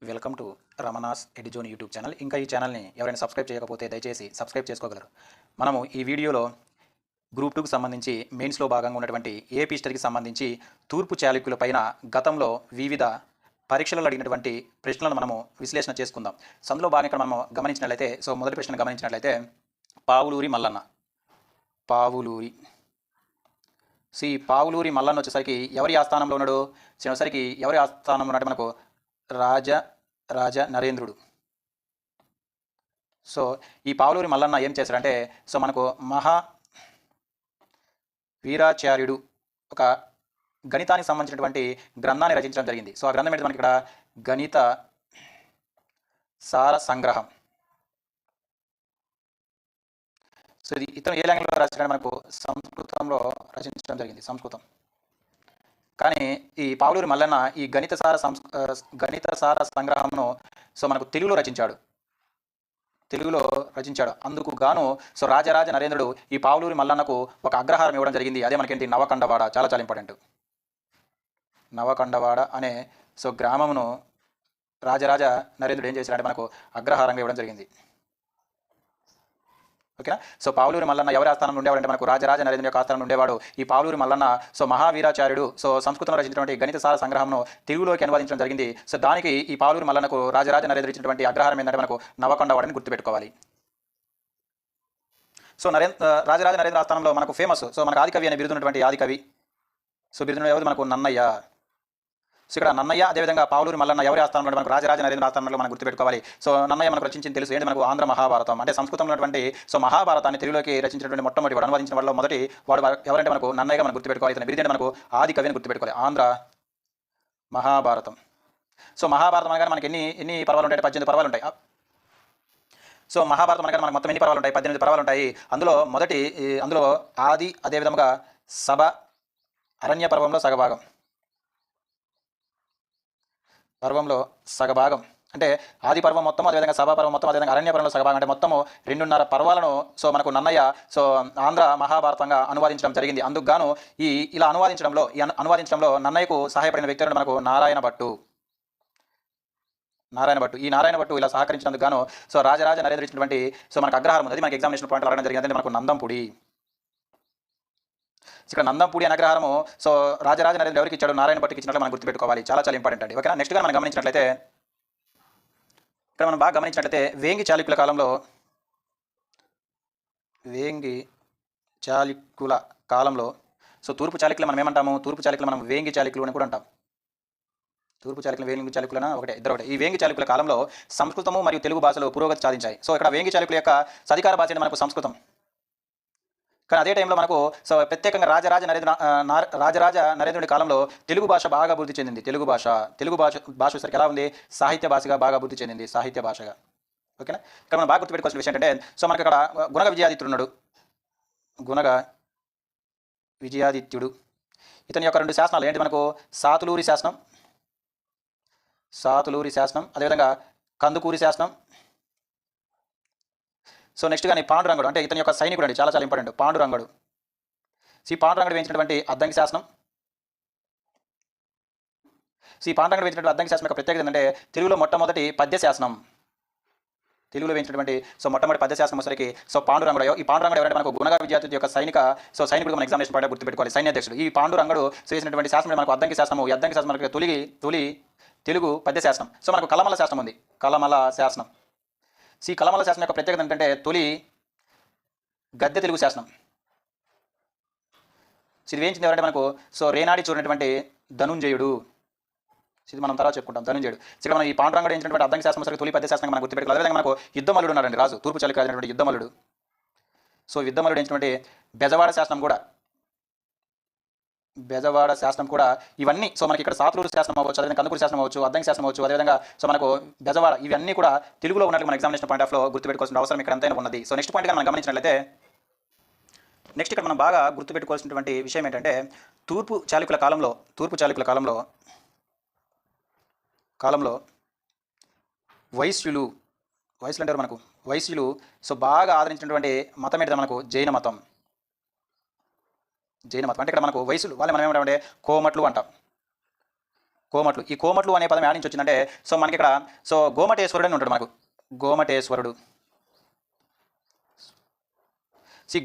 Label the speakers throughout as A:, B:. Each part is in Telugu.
A: Welcome to Ramana's edizone YouTube channel. ఇంకా ఈ ఛానల్ని ఎవరైనా సబ్స్క్రైబ్ చేయకపోతే దయచేసి సబ్స్క్రైబ్ చేసుకోగలరు. మనము ఈ వీడియోలో గ్రూప్ 2కి సంబంధించి మెయిన్స్లో భాగంగా ఉన్నటువంటి ఏపీ హిస్టరీకి సంబంధించి తూర్పు చాళుక్యుల పైన గతంలో వివిధ పరీక్షలలో అడిగినటువంటి ప్రశ్నలను మనము విశ్లేషణ చేసుకుందాం. అందులో భాగంగా ఇక్కడ మనము గమనించినట్లయితే మొదటి ప్రశ్న గమనించినట్లయితే పావులూరి మల్లన్న. పావులూరి మల్లన్న వచ్చేసరికి ఎవరి ఆస్థానంలో ఉన్నాడు? వచ్చేసరికి ఎవరి ఆస్థానంలో ఉన్నట్టు మనకు రాజ నరేంద్రుడు. ఈ పావులూరి మల్లన్న ఏం చేశాడంటే మనకు మహా వీరాచార్యుడు ఒక గణితానికి సంబంధించినటువంటి గ్రంథాన్ని రచించడం జరిగింది. ఆ గ్రంథం ఏంటి మనకి ఇక్కడ? గణిత సార సంగ్రహం. ఇది ఇతను ఏ లాంగ్వేజ్లో రాశాడు? మనకు సంస్కృతంలో రచించడం జరిగింది, సంస్కృతం. కానీ ఈ పావులూరి మల్లన్న ఈ గణిత సార సంగ్రహంను మనకు తెలుగులో రచించాడు. అందుకు గాను రాజరాజ నరేంద్రుడు ఈ పావులూరి మల్లన్నకు ఒక అగ్రహారం ఇవ్వడం జరిగింది. అదే మనకేంటి? నవకండవాడ. చాలా ఇంపార్టెంట్. నవకండవాడ అనే గ్రామమును రాజరాజ నరేంద్రుడు ఏం చేశాడంటే మనకు అగ్రహారంగా ఇవ్వడం జరిగింది. ఓకేనా? పావులూరి మల్లన్న ఎవరి ఆస్థానంలో ఉండేవాడంటే మనకు రాజరాజ నరేంద్రుడి యొక్క ఆస్థానంలో ఉండేవాడు. ఈ పావులూరి మల్లన్న మహావీరాచార్యుడు సంస్కృతంలో రచించినటువంటి గణిత సార సంగ్రహంను తెలుగులోకి అనువదించడం జరిగింది. దానికి ఈ పావులూరి మల్లన్నకు రాజరాజ నరేంద్రుడు ఇచ్చినటువంటి అగ్రహారం ఏంటంటే మనకు నవకండవాడని గుర్తుపెట్టుకోవాలి. రాజరాజ నరేంద్ర ఆస్థానంలో మనకు ఫేమస్ మనకు ఆదికవి అనే బిరుదున్నటువంటి ఆదికవి బిరుదున్న ఎవరు? మనకు నన్నయ్య. ఇక్కడ నన్నయ్య, అదేవిధంగా పావులూరి మల్లన్న ఎవరి ఆస్థానంలో? మనకు రాజరాజ నరేంద్ర ఆస్థానంలో మనం గుర్తుపెట్టుకోవాలి. నన్నయ్య మనకు రచించింది తెలుసు ఏంటి? మనకు ఆంధ్ర మహాభారతం. అంటే సంస్కృతంలో ఉన్నటువంటి మహాభారతాన్ని తెలుగులోకి రచించినటువంటి మొట్టమొదటి వాడు, అనువదించిన వాళ్ళలో మొదటి వాడు ఎవరంటే మనకు నన్నయ్యగా మనం గుర్తుపెట్టుకోవాలి. ఇతని బిరుదు మనకు ఆది కవి అని గుర్తుపెట్టుకోవాలి. ఆంధ్ర మహాభారతం. మహాభారతం అనగానే మనకి ఎన్ని పర్వాలు ఉంటాయి? 18 పర్వాలు ఉంటాయి. మహాభారతం అనగానే మనకు మొత్తం ఎన్ని పర్వాలు ఉంటాయి? 18 పర్వాలు ఉంటాయి. అందులో ఆది, అదేవిధంగా సభ, అరణ్య పర్వంలో సగభాగం అంటే ఆది పర్వం మొత్తం, అదేవిధంగా సభా పర్వం మొత్తం, అదేవిధంగా అరణ్య పర్వంలో సగభాగం అంటే మొత్తము 2.5 పర్వాలను మనకు నన్నయ్య ఆంధ్ర మహాభారతంగా అనువాదించడం జరిగింది. అందుకు గాను ఇలా అనువాదించడంలో నన్నయ్యకు సహాయపడిన వ్యక్తి మనకు నారాయణ భట్టు. ఈ నారాయణ భట్టు ఇలా సహకరించినందుకు గాను రాజరాజ నరేంద్ర ఇచ్చినటువంటి మనకు అగ్రహారం ఉంది. మనకి ఎగ్జామినేషన్ పాయింట్ అడగడం జరిగింది. అంటే మనకు నందంపూడి. ఇక్కడ నందంపూడి అనే అగ్రహారము రాజరాజ నరేంద్ర ఎవరికి ఇచ్చాడు? నారాయణ భట్టుకి ఇచ్చినట్లు మనం గుర్తుపెట్టుకోవాలి. చాలా ఇంపార్టెంట్ అండి. ఓకేనా? నెక్స్ట్గా మనం గమనించినట్లయితే ఇక్కడ మనం బాగా గమనించినట్లయితే వేంగి చాళుక్యుల కాలంలో తూర్పు చాళుక్యులు మనం ఏమంటాము? తూర్పు చాళుక్యులు మనం వేంగి చాళుక్యులు అని కూడా అంటాం. తూర్పు చాళుక్యులు, వేంగి చాళుక్యులన ఒకటే. ఈ వేంగి చాళుక్యుల కాలంలో సంస్కృతము మరియు తెలుగు భాషలు పురోగతి సాధించాయి. ఇక్కడ వేంగి చాళుక్యుల యొక్క అధికార భాష మనకు సంస్కృతం. కానీ అదే టైంలో మనకు ప్రత్యేకంగా రాజరాజ నరేంద్రుడి కాలంలో తెలుగు భాష బాగా అభివృద్ధి చెందింది. తెలుగు భాష సరికి ఎలా ఉంది? సాహిత్య భాషగా బాగా అభివృద్ధి చెందింది, సాహిత్య భాషగా. ఓకేనా? ఇక్కడ మనం బాగా గుర్తుపెట్టుకోవాల్సిన విషయం ఏంటంటే మనకి ఇక్కడ గుణగ విజయాదిత్యుడు ఉన్నాడు. గుణగ విజయాదిత్యుడు ఇతని యొక్క 2 శాసనాలు ఏంటి? మనకు సాతులూరి శాసనం, అదేవిధంగా కందుకూరి శాసనం. నెక్స్ట్ కానీ పాండురంగడు అంటే ఇతని యొక్క సైనికుడు అండి. చాలా ఇంపార్టెంట్. పాండురంగడు వేయించినటువంటి అద్దంకి శాసనం. పాండురంగడు వేయించినటువంటి అద్దంకి శాసనం యొక్క ప్రత్యేకత ఏంటంటే తెలుగులో మొట్టమొదటి పద్య శాసనం. తెలుగులో వేయించినటువంటి మొట్టమొదటి పద్య శాసనం వచ్చరికి పాండురంగడు. ఈ పాండురంగడు ఎవరంటే మనకు గుణగ విద్యార్థి యొక్క సైనికుడు మన ఎగ్జామినేషన్ పాయింట్ గుర్తుపెట్టుకోవాలి. సైన్యాధ్యక్షుడు. ఈ పాండురంగడు చేసినటువంటి శాసనం మనకు అద్దంకి శాసనము. ఈ అద్దంకి శాసనం మనకి తొలి తెలుగు పద్య శాసనం. మనకు కలమల శాసనం ఉంది. కలమల శాసనం యొక్క ప్రత్యేకత ఏంటంటే తొలి గద్య తెలుగు శాసనం. ఇది వేయించింది ఎవరంటే మనకు రేనాడి చూడనటువంటి ధనుంజయుడు. ఇది మనం తర్వాత చెప్పుకుంటాం. ధనుంజయుడు. ఇక్కడ మనం ఈ పాండురంగడు వేయించినటువంటి అద్దంకి శాసనం సరికి తొలి పద్య శాసనం మనం గుర్తుపెట్టుకోవాలి. అదేవిధంగా మనకు యుద్ధమల్లుడు ఉన్నారండి రాజు. తూర్పు చాళుక్యులు రాజైనటువంటి యుద్ధమల్లుడు. యుద్ధమల్లుడు వేయించినటువంటి బెజవాడ శాసనం కూడా ఇవన్నీ మనకి ఇక్కడ సాతులూరు శాసనం అవ్వచ్చు, అదేవిధంగా కందుకూరు శాసనం అవ్వచ్చు, అద్దంకి శాసనం అవ్వచ్చు, అదేవిధంగా మనకు బెజవాడ, ఇవన్నీ కూడా తెలుగులో ఉన్నట్లు మన ఎగ్జామినేషన్ పాయింట్ ఆఫ్లో గుర్తుపెట్టుకోవాల్సిన అవసరం ఇక్కడ ఎంతైనా ఉన్నది. నెక్స్ట్ పాయింట్గా మనం గమనించినట్లయితే ఇక్కడ మనం బాగా గుర్తుపెట్టుకోవాల్సినటువంటి విషయం ఏంటంటే తూర్పు చాళుక్యుల కాలంలో వైశ్యులు అంటారు మనకు. వైశ్యులు బాగా ఆదరించినటువంటి మతం ఏంటంటే మనకు జైన మతం. అంటే ఇక్కడ మనకు వైశ్యులు వాళ్ళు మనం ఏమంటామంటే కోమట్లు అంటాం. కోమట్లు. ఈ కోమట్లు అనే పదం యాడ్ నుంచి వచ్చిందంటే సో మనకి ఇక్కడ సో గోమటేశ్వరుడు అని ఉంటాడు మనకు. గోమటేశ్వరుడు.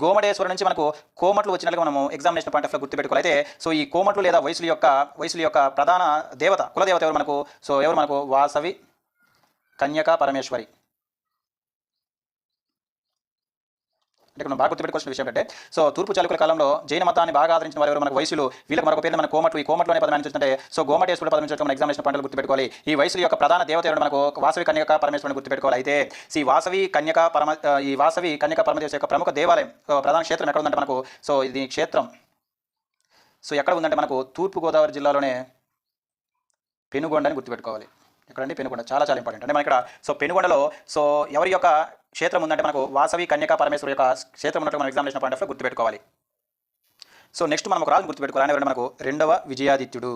A: గోమటేశ్వరుడు నుంచి మనకు కోమట్లు వచ్చినట్లుగా మనము ఎగ్జామినేషన్ పాయింట్ ఆఫ్ లో గుర్తుపెట్టుకోవాలి. అయితే సో ఈ కోమట్లు లేదా వయసుల యొక్క ప్రధాన దేవత కులదేవత ఎవరు మనకు? సో ఎవరు మనకు? వాసవి కన్యకా పరమేశ్వరి. అంటే మనం బాగా గుర్తుపెట్టుకోవాల్సిన విషయం ఏంటంటే సో తూర్పు చాళుక్యుల కాలంలో జైన మతాన్ని బాగా ఆదరించిన వారు ఎవరు? మనకు వయసులు. వీళ్ళకి మరొక పేరు మన కోమట్లు. ఈ కోమట్లు అనే పదం ఏంటంటే సో గోమటేశ్వరుడు పదం నుంచి మన ఎగ్జామినేషన్ పాయింట్లు గుర్తుపెట్టుకోవాలి. ఈ వయసుల యొక్క ప్రధాన దేవత ఎవరు? మనకు వాసవి కన్యకా పరమేశ్వరుని గుర్తుపెట్టుకోవాలి. అయితే ఈ వాసవి కన్యకా పరమదేశ యొక్క ప్రముఖ దేవాలయం ప్రధాన క్షేత్రం ఎక్కడ ఉందంటే మనకు సో ఇది క్షేత్రం సో ఎక్కడ ఉందంటే మనకు తూర్పు గోదావరి జిల్లాలోనే పెనుగొండ అని గుర్తుపెట్టుకోవాలి. ఎక్కడండి? పెనుగొండ. చాలా చాలా ఇంపార్టెంట్. అంటే మన ఇక్కడ సో పెనుగొండలో సో ఎవరి యొక్క క్షేత్రం ఉందంటే మనకు వాసవి కన్యకా పరమేశ్వరి యొక్క క్షేత్రం ఉన్నట్టు మనం ఎగ్జామినేషన్ పాయింట్ ఆఫ్ లో గుర్తుపెట్టుకోవాలి. సో నెక్స్ట్ మనం ఒక రాజును గుర్తుపెట్టుకోవాలి. ఆయన మనకు రెండవ విజయాదిత్యుడు.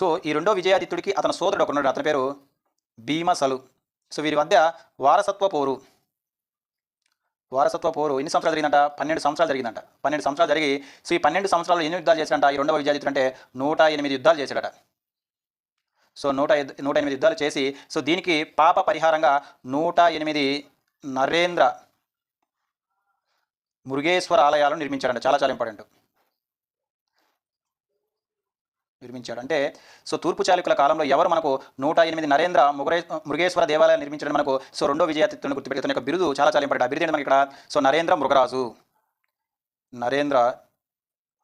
A: సో ఈ రెండవ విజయాదిత్యుడికి అతని సోదరుడు ఒకడు, అతని పేరు భీమసలు. సో వీరి మధ్య వారసత్వ పోరు ఎన్ని సంవత్సరాలు జరిగిందంట? 12 సంవత్సరాలు జరిగిందంట. 12 సంవత్సరాలు జరిగి సో ఈ 12 సంవత్సరాలు ఎన్ని యుద్ధాలు చేశాడంట ఈ రెండవ విజయాదిత్యుడు అంటే? 108 యుద్ధాలు చేశాడట. సో 108 యుద్ధాలు చేసి సో దీనికి పాప పరిహారంగా 108 నరేంద్ర మురుగేశ్వర ఆలయాలను నిర్మించాడంట. చాలా చాలా ఇంపార్టెంట్. నిర్మించాడు అంటే సో తూర్పు చాళుక్యుల కాలంలో ఎవరు మనకు 108 నరేంద్ర మురుగేశ్వర దేవాలయాలు నిర్మించడం మనకు సో రెండో విజయాదిత్యుడిని గుర్తుపెట్టుకునే యొక్క బిరుదు చాలా చాలా ఇంపార్టెంట్. ఆ బిరుదు ఏంటి మనకి ఇక్కడ? సో నరేంద్ర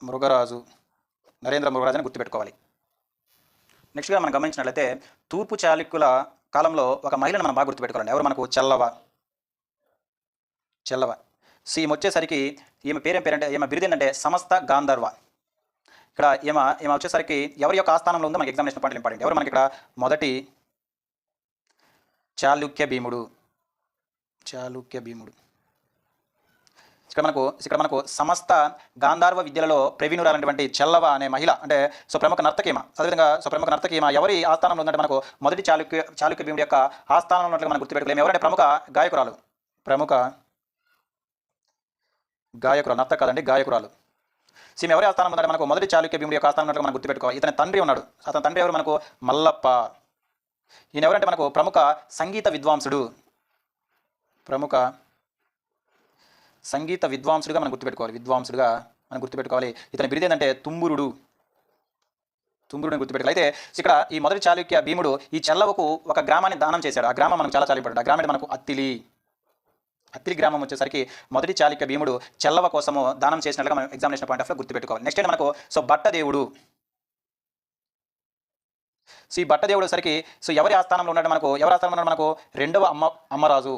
A: మృగరాజు అని గుర్తుపెట్టుకోవాలి. నెక్స్ట్గా మనం గమనించినట్లయితే తూర్పు చాళుక్యుల కాలంలో ఒక మహిళను మనం బాగా గుర్తుపెట్టుకోవాలండి. ఎవరు మనకు? చెల్లవ. సో ఈమె వచ్చేసరికి ఈమె పేరంటే ఈమె బిరుదు ఏంటంటే సమస్త గాంధర్వ. ఇక్కడ ఈమె వచ్చేసరికి ఎవరి యొక్క ఆస్థానంలో ఉందో మనకి ఎగ్జామినేషన్ పాయింట్లు ఇంపార్టెంట్. ఎవరు మనకి ఇక్కడ? మొదటి చాళుక్య భీముడు. ఇక్కడ మనకు సమస్త గాంధార్వ విద్యలలో ప్రవీణురాలైనటువంటి చెల్లవ అనే మహిళ అంటే సో ప్రముఖ నర్తకీమ. అదేవిధంగా సో ప్రముఖ నర్తకీమ ఎవరి ఆస్థానంలో ఉందంటే మనకు మొదటి చాళుక్య భీముడి యొక్క ఆస్థానంలో ఉన్నట్లుగా మనం గుర్తుపెట్టుకోలేము. ఎవరంటే? ప్రముఖ గాయకురాలు. నర్తక కాదండి, గాయకురాలు. సీమ ఎవరి ఆస్థానం ఉందంటే మనకు మొదటి చాళుక్య భీముడి యొక్క ఆస్థానం ఉన్నట్లుగా మనం గుర్తుపెట్టుకోవాలి. ఇతని తండ్రి ఉన్నాడు. అతని తండ్రి ఎవరు? మనకు మల్లప్ప. ఈయన ఎవరంటే మనకు ప్రముఖ సంగీత విద్వాంసుడుగా మనం గుర్తుపెట్టుకోవాలి. ఇతని బిరుదు ఏంటంటే తుంబురుడు గుర్తుపెట్టుకోవాలి. అయితే ఇక్కడ ఈ మొదటి చాళుక్య భీముడు ఈ చెల్లవకు ఒక గ్రామాన్ని దానం చేశాడు. ఆ గ్రామం మనకు చాలా చాలా ఇంపార్టెంట్. ఆ గ్రామం మనకు అత్తిలి గ్రామం వచ్చేసరికి మొదటి చాళుక్య భీముడు చెల్లవ కోసము దానం చేసినట్లుగా మనం ఎగ్జామినేషన్ పాయింట్ ఆఫ్ లో గుర్తుపెట్టుకోవాలి. నెక్స్ట్ ఏంటి మనకు? సో బట్టదేవుడు. సో ఈ బట్టదేవుడు సరికి సో ఎవరి ఆస్థానంలో ఉన్నాడు మనకు? మనకు రెండవ అమ్మరాజు.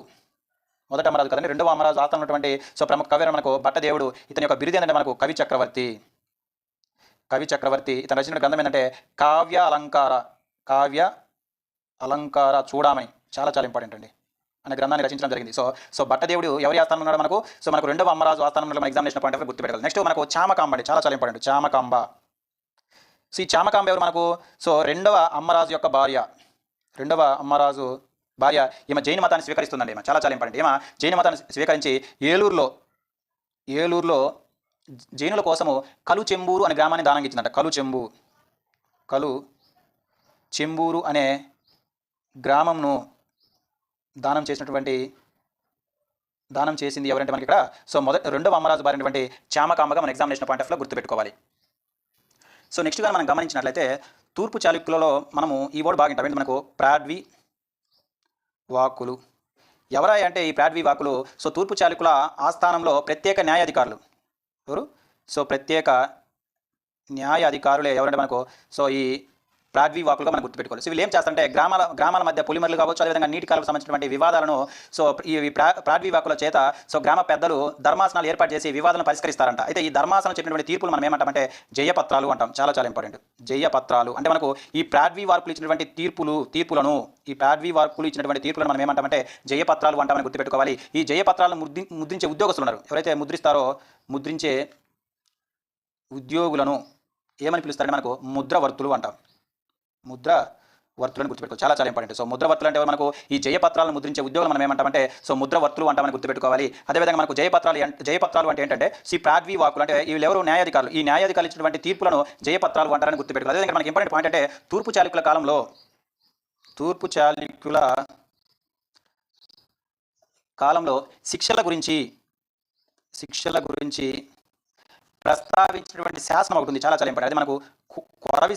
A: మొదటి అమ్మరాజు కదండి, రెండవ అమ్మరాజు ఆస్థానం ఉన్నటువంటి సో ప్రముఖ కవి మనకు బట్టదేవుడు. ఇతని యొక్క బిరుదు ఏంటంటే మనకు కవి చక్రవర్తి. ఇతను రచించిన గ్రంథం ఏంటంటే కావ్య అలంకార చూడమని. చాలా చాలా ఇంపార్టెంట్ అండి. అనే గ్రంథాన్ని రచించడం జరిగింది. సో బట్టదేవుడు ఎవరి ఆస్థానం ఉన్నాడు మనకు? సో మనకు రెండవ అమ్మరాజు ఆస్థానం మన ఎగ్జామినేషన్ పాయింట్ ఆఫ్ గుర్తుపెట్టాలి. నెక్స్ట్ మనకు చామకాంబ అండి. చాలా చాలా ఇంపార్టెంట్. చామకాంబ. సో ఈ చామకాంబ ఎవరు మనకు? సో రెండవ అమ్మరాజు భార్య. ఈమె జైన మతాన్ని స్వీకరిస్తుందండి. ఈమె చాలా చాలా ఇంపార్టెంట్. ఈమె జైన మతాన్ని స్వీకరించి ఏలూరులో జైనుల కోసము కలు చెంబూరు అనే గ్రామాన్ని దానం ఇచ్చిందంట. కలు చెంబూరు అనే గ్రామంను దానం చేసింది ఎవరంటే మనకి ఇక్కడ సో రెండవ అమ్మరాజు భార్య చామకాంబగా మన ఎగ్జామినేషన్ పాయింట్ ఆఫ్ లో గుర్తుపెట్టుకోవాలి. సో నెక్స్ట్గా మనం గమనించినట్లయితే తూర్పు చాళుక్యులలో మనము ఈ వర్డ్ బాగా వింటాం. మనకు ప్రాడ్వి వాక్కులు. ఎవరా అంటే ఈ ప్రాడ్వి వాక్కులు సో తూర్పు చాళుక్యుల ఆస్థానంలో ప్రత్యేక న్యాయాధికారులు. ఎవరు? సో ప్రత్యేక న్యాయాధికారులే ఎవరంటే మనకు సో ఈ ప్రాడ్వి వాకులుగా మనం గుర్తుపెట్టుకోవాలి. సో వీళ్ళు ఏం చేస్తారంటే గ్రామాల మధ్య పొలిమర్లు కావచ్చు, అదేవిధంగా నీటి కాలకు సంబంధించినటువంటి వివాదాలను సో ఈ ప్రాడ్వి వాకుల చేత సో గ్రామ పెద్దలు ధర్మాసనాలు ఏర్పాటు చేసి వివాదాలను పరిష్కరిస్తారంట. అయితే ఈ ధర్మాసనం చెప్పినటువంటి తీర్పులు మనం ఏమంటామంటే జయపత్రాలు అంటాం. చాలా చాలా ఇంపార్టెంట్. జయపత్రాలు అంటే మనకు ఈ ప్రాడ్వి వార్పులు ఇచ్చినటువంటి తీర్పులను మనం ఏమంటామంటే జయపత్రాలు అంటామని గుర్తుపెట్టుకోవాలి. ఈ జయపత్రాలను ముద్రించే ఉద్యోగస్తులు ఉన్నారు. ఎవరైతే ముద్రించే ఉద్యోగులను ఏమని పిలుస్తారంటే మనకు ముద్రవర్తులు అంటాం. వర్తులను గుర్తుపెట్టుకోవాలి. చాలా చాలా ఇంపార్టెంట్. సో ముద్రవర్తులు అంటే మనకు ఈ జయపత్రాలను ముద్రించే ఉద్యోగులు మనం ఏమంటామంటే సో ముద్రవర్తులు అంటామని గుర్తుపెట్టుకోవాలి. అదేవిధంగా మనకు జయపత్రాలు అంటే ఏంటంటే ప్రాగ్వి వాకులు అంటే వీళ్ళు ఎవరు న్యాయాధికారులు. ఈ న్యాయాధికారులు ఇచ్చినటువంటి తీర్పులను జయపత్రాలు అంటారని గుర్తుపెట్టుకోవాలి. అదేవిధంగా మనకి ఇంపార్టెంట్ పాయింట్ అంటే తూర్పు చాళుక్యుల కాలంలో శిక్షల గురించి ప్రస్తావించినటువంటి శాసనం ఒకటి ఉంది. చాలా చాలా ఇంపార్టెంట్. అది మనకు కొరివి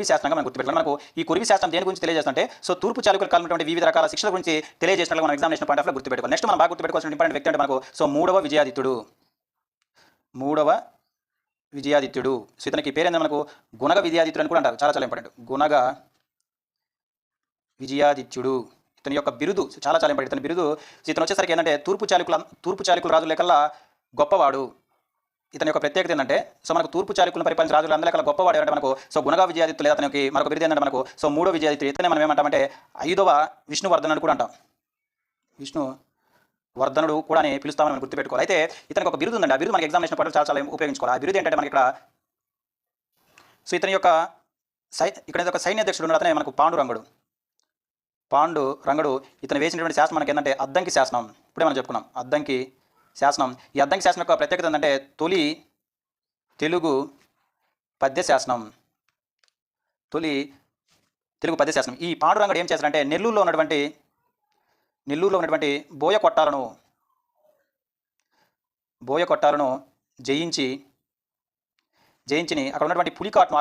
A: శాసనంగా మనం గుర్తుపెట్టుకోవాలి. మనకు ఈ కొరివి శాస్త్రం దేని గురించి తెలియజేస్తుంటే సో తూర్పు చాళుక్యుల కాలంలో ఉన్నటువంటి వివిధ రకాల శిక్షల గురించి తెలియజేసినట్లు మనం ఎగ్జామినేషన్ పాయింట్ ఆఫ్ గుర్తుపెట్టుకోవాలి. నెక్స్ట్ మనం బాగా గుర్తుపెట్టుకోవాల్సిన ఇంపార్టెంట్ వ్యక్తి అంటే మనకు సో మూడవ విజయాదిత్యుడు. సో ఇతనికి పేరేందా మనకు గుణగ విజయాదిత్యుడు అని కూడా అంటారు. చాలా చాలా ఇంపార్టెంట్. గుణగ విజయాదిత్యుడు ఇతని యొక్క బిరుదు చాలా చాలా ఇంపార్టెంట్. ఇతని బిరుదు ఇతను వచ్చేసరికి ఏంటంటే తూర్పు చాళుక్యుల రాజుల కల్లా గొప్పవాడు. ఇతని యొక్క ప్రత్యేకత ఏంటంటే సో మనకు తూర్పు చాళుక్యులను పరిపాలించిన రాజులు అందరికీ గొప్పవాడు ఎవరంటే మనకు సో గుణగా విజయాదిత్యుడు లేదా అతనికి మరొక బిరుదు ఏంటంటే మనకు సో మూడో విజయాదిత్యుడు. ఇతనే మనం ఏమంటామంటే 5వ విష్ణువర్ధనుడు కూడా అంటాం. విష్ణువర్ధనుడు కూడా అని పిలుస్తామని మనం గుర్తుపెట్టుకోవాలి. అయితే ఇతనికి ఒక బిరుదు ఉందండి. ఆ బిరుదు మనకి ఎగ్జామినేషన్ పాటు చాలా చాలా ఉపయోగించుకోవాలి. ఆ బిరుదు ఏంటంటే మనకి ఇక్కడ సో ఇతని యొక్క ఇక్కడ ఒక సైన్యాధ్యక్షుడు ఉన్నాడు. అతనే మనకు పాండురంగడు. ఇతను వేసినటువంటి శాసనం మనకి ఏంటంటే అద్దంకి శాసనం. ఇప్పుడే మనం చెప్పుకున్నాం అద్దంకి శాసనం. ఈ అద్దంకి శాసనం యొక్క ప్రత్యేకత ఏంటంటే తొలి తెలుగు పద్య శాసనం. ఈ పాండురంగడు ఏం చేశారంటే నెల్లూరులో ఉన్నటువంటి బోయ కొట్టాలను జయించి అక్కడ ఉన్నటువంటి పులికాట్ను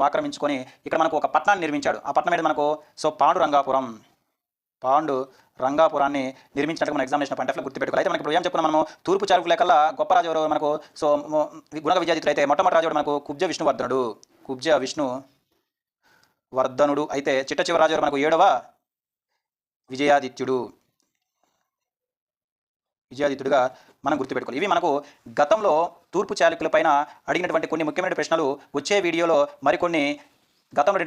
A: ఆక్రమించుకొని ఇక్కడ మనకు ఒక పట్టణాన్ని నిర్మించాడు. ఆ పట్టణం మీద మనకు సో పాండురంగాపురాన్ని నిర్మించినట్టు మన ఎగ్జామినేషన్ పాయింట్ ఆఫ్ గుర్తుపెట్టుకోవాలి. అయితే మనకి ఇప్పుడు ఏం చెప్పుకున్నాం మనము తూర్పు చాళుక్యుల కల్లా గొప్ప రాజు ఎవరు మనకు సో గుణగ విజయాదిత్యుడు. అయితే మొట్టమొదటి రాజు మనకు కుబ్జ విష్ణువర్ధనుడు. అయితే చిట్ట చివరి రాజు మనకు 7వ విజయాదిత్యుడిగా మనం గుర్తుపెట్టుకోవాలి. ఇవి మనకు గతంలో తూర్పు చాళుక్యుల పైన అడిగినటువంటి కొన్ని ముఖ్యమైన ప్రశ్నలు. వచ్చే వీడియోలో మరికొన్ని గతంలో